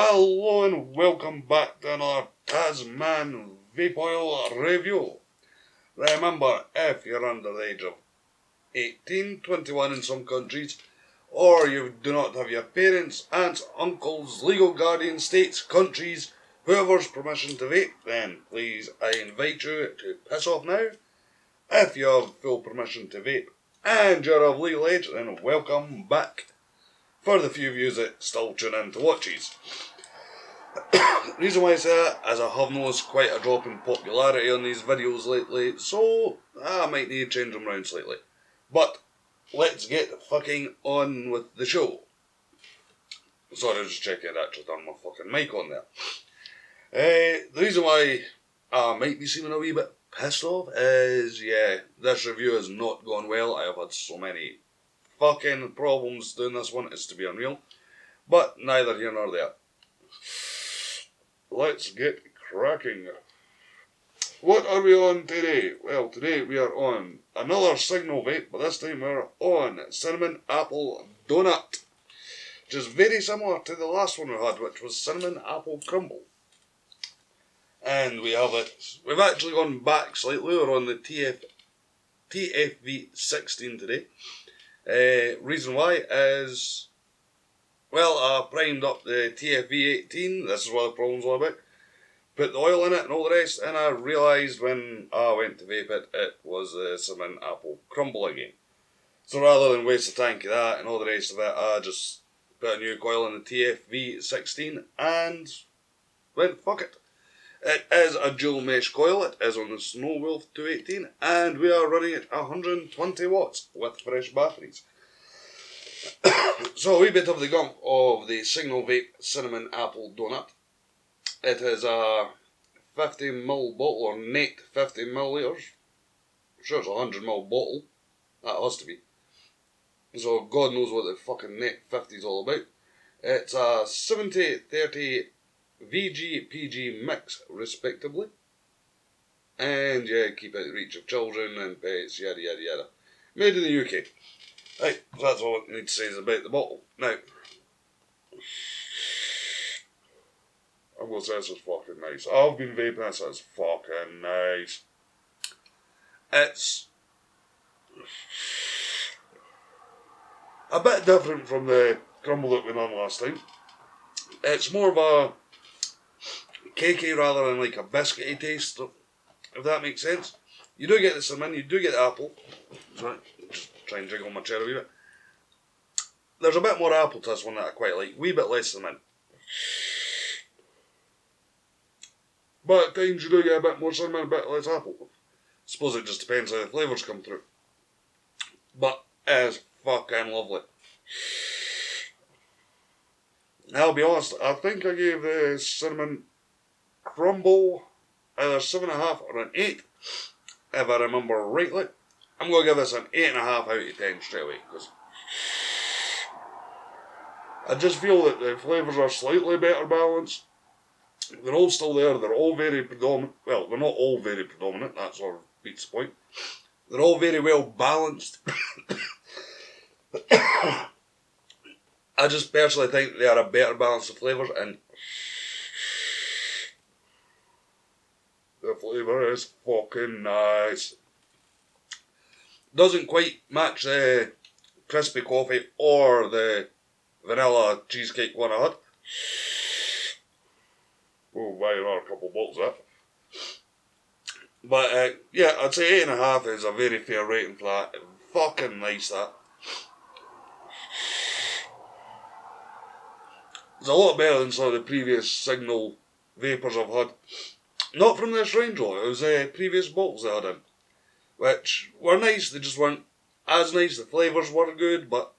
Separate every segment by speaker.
Speaker 1: Hello and welcome back to another Tasman Vape Oil review. Remember, if you're under the age of 18, 21 in some countries, or you do not have your parents, aunts, uncles, legal guardian states, countries, whoever's permission to vape, then please I invite you to piss off now. If you have full permission to vape and you're of legal age, then welcome back. For the few of you that still tune in to watches. The reason why I say that is I have noticed quite a drop in popularity on these videos lately, so I might need to change them around slightly. But let's get fucking on with the show. Sorry, I was just checking I'd actually turned my fucking mic on there. The reason why I might be seeming a wee bit pissed off is, this review has not gone well. I have had so many fucking problems doing this one, it's to be unreal. But neither here nor there. Let's get cracking. What are we on today? Well, today we are on another Cignil Vape, but this time we're on Cinnamon Apple Donut, which is very similar to the last one we had, which was Cinnamon Apple Crumble. And we have it, we've actually gone back slightly, we're on the TFV 16 today. Reason why is, well, I primed up the TFV 18, this is what the problem's all about, put the oil in it and all the rest, and I realised when I went to vape it, it was the Cinnamon Apple Crumble again. So rather than waste the tank of that and all the rest of it, I just put a new coil in the TFV 16 and went fuck it. It is a dual mesh coil, it is on the Snow Wolf 218, and we are running at 120 watts with fresh batteries. So a wee bit of the gump of the Cignil Vape Cinnamon Apple Donut. It is a 50ml bottle, or net 50 millilitres. I'm sure it's a 100ml bottle. That has to be. So God knows what the fucking net 50 is all about. It's a 70-30 VG PG mix, respectively. And keep out of reach of children and pets, yada yada yada. Made in the UK. Right, so that's all I need to say is about the bottle. Now, I'm going to say this is fucking nice. I've been vaping this, it's fucking nice. It's a bit different from the crumble that we done last time. It's more of a cakey rather than like a biscuity taste, if that makes sense. You do get the cinnamon, you do get the apple. Sorry, just try and jiggle my chair a wee bit. There's a bit more apple to this one that I quite like, wee bit less cinnamon. But at times you do get a bit more cinnamon, a bit less apple. Suppose it just depends how the flavours come through. But it is fucking lovely. I'll be honest, I think I gave the cinnamon crumble either 7.5 or an 8, if I remember rightly. I'm going to give this an 8.5 out of 10 straight away, because I just feel that the flavours are slightly better balanced. They're all still there, they're all very predominant. Well, they're not all very predominant, that sort of beats the point. They're all very well balanced. I just personally think they are a better balance of flavours, and the flavour is fucking nice. Doesn't quite match the crispy coffee or the vanilla cheesecake one I had. We'll buy another couple of bottles of that. But I'd say 8.5 is a very fair rating for that. Fucking nice, that. It's a lot better than some of the previous Cignil Vapors I've had. Not from this range though, it was previous bottles I had in. Which were nice, they just weren't as nice. The flavours were good, but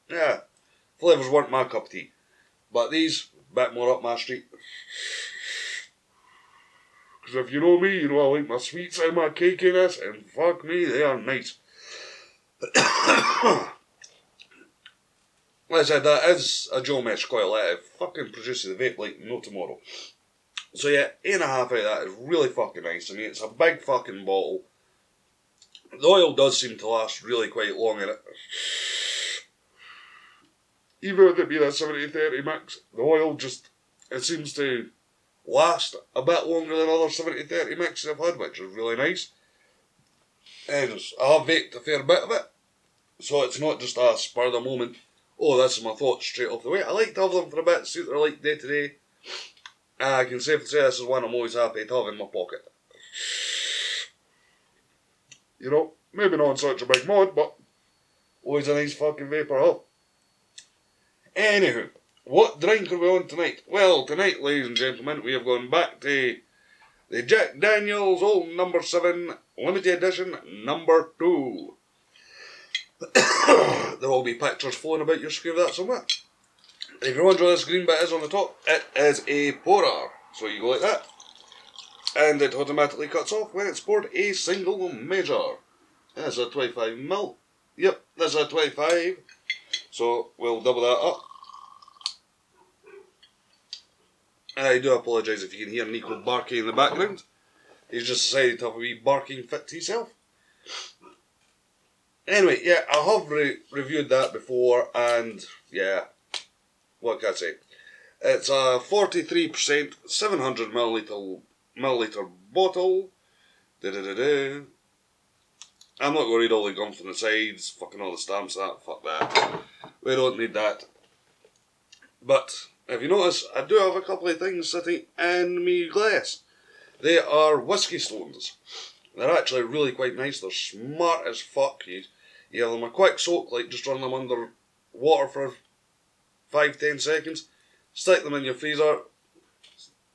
Speaker 1: flavours weren't my cup of tea. But these, a bit more up my street. Because if you know me, you know I like my sweets and my cakiness, and fuck me, they are nice. Like I said, that is a dual mesh coil. It fucking produces the vape like no tomorrow. So 8.5 out of that is really fucking nice to me. It's a big fucking bottle. The oil does seem to last really quite long in it. Even with it being a 70-30 mix, the oil just it seems to last a bit longer than other 70-30 mixes I've had, which is really nice. And I have vaped a fair bit of it, so it's not just a spur of the moment, oh, this is my thoughts straight off the way. I like to have them for a bit, see what they're like day to day. I can safely say this is one I'm always happy to have in my pocket. You know, maybe not in such a big mod, but always a nice fucking vapour to have. Anywho, what drink are we on tonight? Well, tonight, ladies and gentlemen, we have gone back to the Jack Daniels Old Number 7 Limited Edition Number 2. There will be pictures flowing about your screen of that somewhere. If you're wondering where this green bit is on the top, it is a pourer. So you go like that, and it automatically cuts off when it's poured a single measure. That's a 25ml. Yep, that's a 25. So we'll double that up. And I do apologise if you can hear Nico barking in the background. He's just decided to have a wee barking fit to himself. Anyway, yeah, I have reviewed that before, and yeah, what can I say? It's a 43%, 700 milliliter bottle. I'm not going to read all the gum from the sides, fucking all the stamps, fuck that. We don't need that. But, if you notice, I do have a couple of things sitting in my glass. They are whiskey stones. They're actually really quite nice, they're smart as fuck. You have them a quick soak, like just run them under water for 5-10 seconds, stick them in your freezer.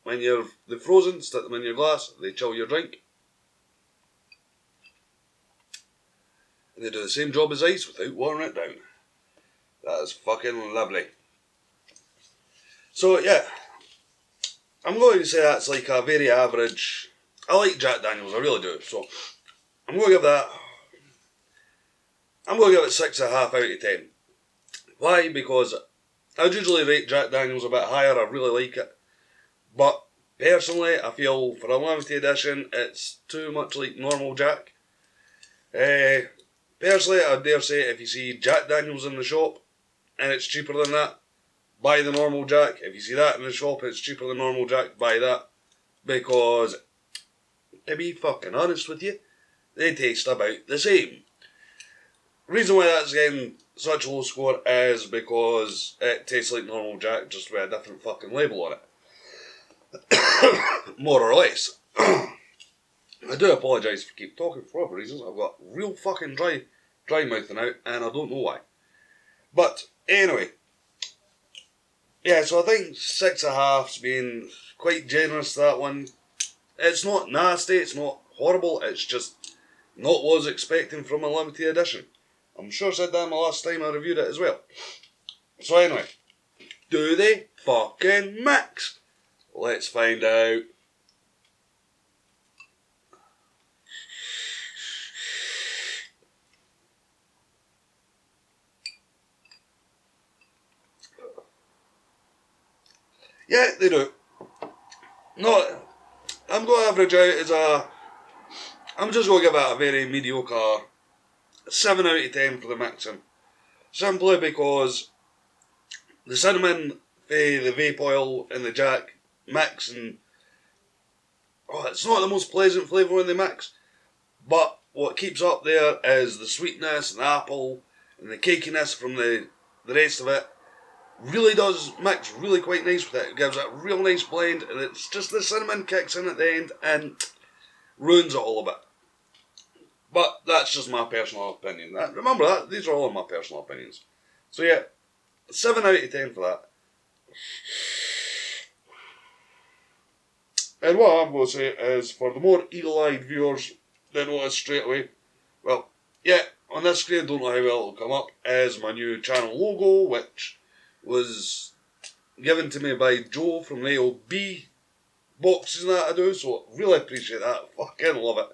Speaker 1: When they're frozen, stick them in your glass, they chill your drink. And they do the same job as ice without watering it down. That is fucking lovely. So yeah, I'm going to say that's like a very average. I like Jack Daniels, I really do. So I'm going to give that. I'm going to give it 6.5 out of 10. Why? Because I'd usually rate Jack Daniels a bit higher. I really like it, but personally, I feel for a limited edition, it's too much like normal Jack. Personally, I dare say if you see Jack Daniels in the shop and it's cheaper than that, buy the normal Jack. If you see that in the shop and it's cheaper than normal Jack, buy that. Because, to be fucking honest with you, they taste about the same. Reason why that's getting such a low score is because it tastes like normal Jack, just with a different fucking label on it. More or less. I do apologise if I keep talking for other reasons. I've got real fucking dry mouth now, and I don't know why. But, anyway. Yeah, so I think 6.5's been quite generous, that one. It's not nasty, it's not horrible, it's just not what I was expecting from a limited edition. I'm sure I said that the last time I reviewed it as well. So anyway, do they fucking mix? Let's find out. Yeah, they do. No, I'm going to average out as I'm just going to give it a very mediocre 7 out of 10 for the mixing. Simply because the cinnamon, the vape oil and the Jack mix, and it's not the most pleasant flavour when they mix, but what keeps up there is the sweetness and the apple and the cakiness from the rest of it. Really does mix really quite nice with it. It gives it a real nice blend, and it's just the cinnamon kicks in at the end and ruins it all a bit. But that's just my personal opinion. Remember that, these are all my personal opinions. So yeah, 7 out of 10 for that. And what I'm going to say is, for the more eagle-eyed viewers, they notice straight away, well, yeah, on this screen, don't know how well it'll come up, is my new channel logo, which was given to me by Joe from the AOB boxes and that I do, so really appreciate that, fucking love it.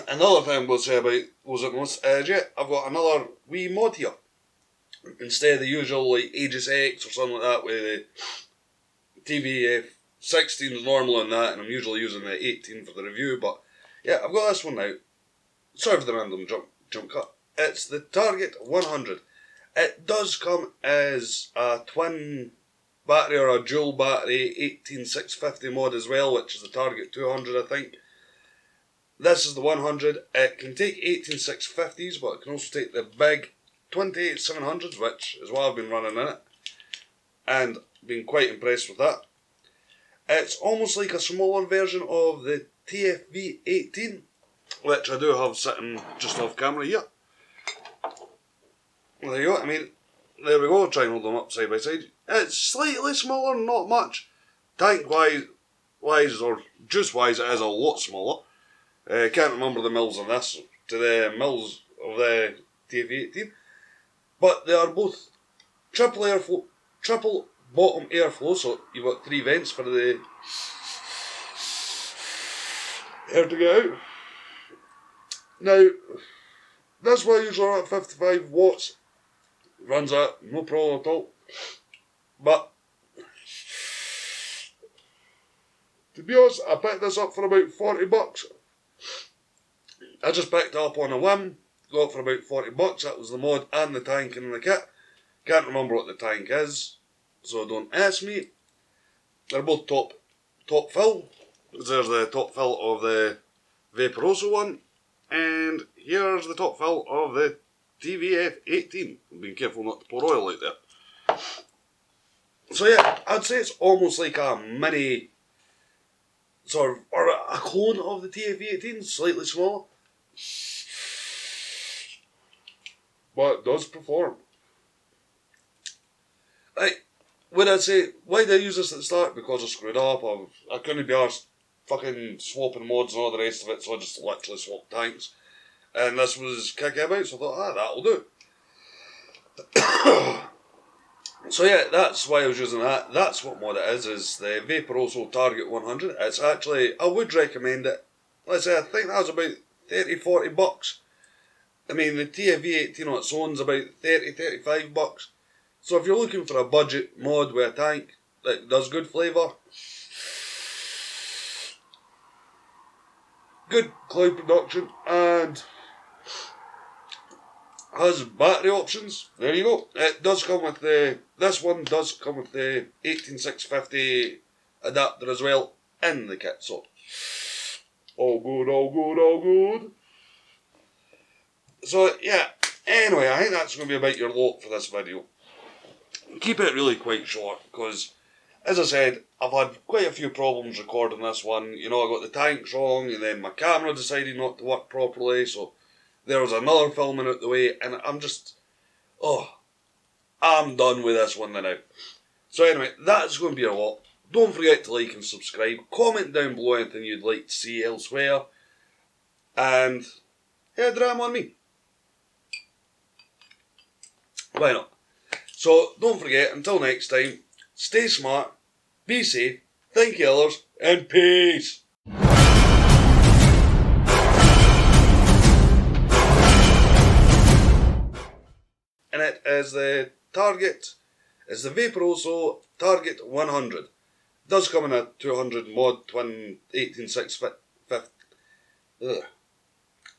Speaker 1: Another thing I'm going to say about Was It Most is, yeah, I've got another wee mod here. Instead of the usual like Aegis X or something like that with the TV 16 is normal on that, and I'm usually using the 18 for the review, but yeah, I've got this one now. Sorry for the random jump cut. It's the Target 100. It does come as a twin battery or a dual battery 18650 mod as well, which is the Target 200 I think. This is the 100. It can take 18650s, but it can also take the big 28700s, which is what I've been running in it, and been quite impressed with that. It's almost like a smaller version of the TFV 18, which I do have sitting just off camera here. There you go. I mean, there we go. I'll try and hold them up side by side. It's slightly smaller, not much. Tank wise or juice wise, it is a lot smaller. I can't remember the mils on this to the mils of the TFV 18, but they are both triple airflow, triple bottom airflow. So you've got 3 vents for the air to get out. Now, this one usually run at 55 watts. Runs at no problem at all. But to be honest, I picked this up for about $40. I just picked it up on a whim, got it for about $40. That was the mod and the tank and the kit. Can't remember what the tank is, so don't ask me. They're both top fill. There's the top fill of the Vaporoso one, and here's the top fill of the TVF 18. I'm being careful not to pour oil out there. So yeah, I'd say it's almost like a mini, sort of, or a clone of the TFV 18, slightly smaller. But it does perform. Like, would I say, why did I use this at the start? Because I screwed up, I couldn't be arsed fucking swapping mods and all the rest of it, so I just literally swapped tanks. And this was kicking about, so I thought, that'll do. So yeah, that's why I was using that. That's what mod it is the Vaporoso Target 100. It's actually, I would recommend it. Let's say, I think that was about $30-40. I mean, the TFV 18 on its own is about $30-35. So if you're looking for a budget mod with a tank that does good flavour, good cloud production, and has battery options, there you go. It does come with this one does come with the 18650 adapter as well in the kit, so all good, all good, all good. So yeah, anyway, I think that's going to be about your lot for this video. Keep it really quite short, because as I said, I've had quite a few problems recording this one. You know, I got the tanks wrong, and then my camera decided not to work properly, so there was another filming out the way, and I'm just, I'm done with this one now. So anyway, that's going to be a lot. Don't forget to like and subscribe. Comment down below anything you'd like to see elsewhere. And, yeah, drama on me. Why not? So, don't forget, until next time, stay smart, be safe, thank you others, and peace! And it is the Target, it's the Vaporoso Target 100. It does come in a 200 mod twin 18650.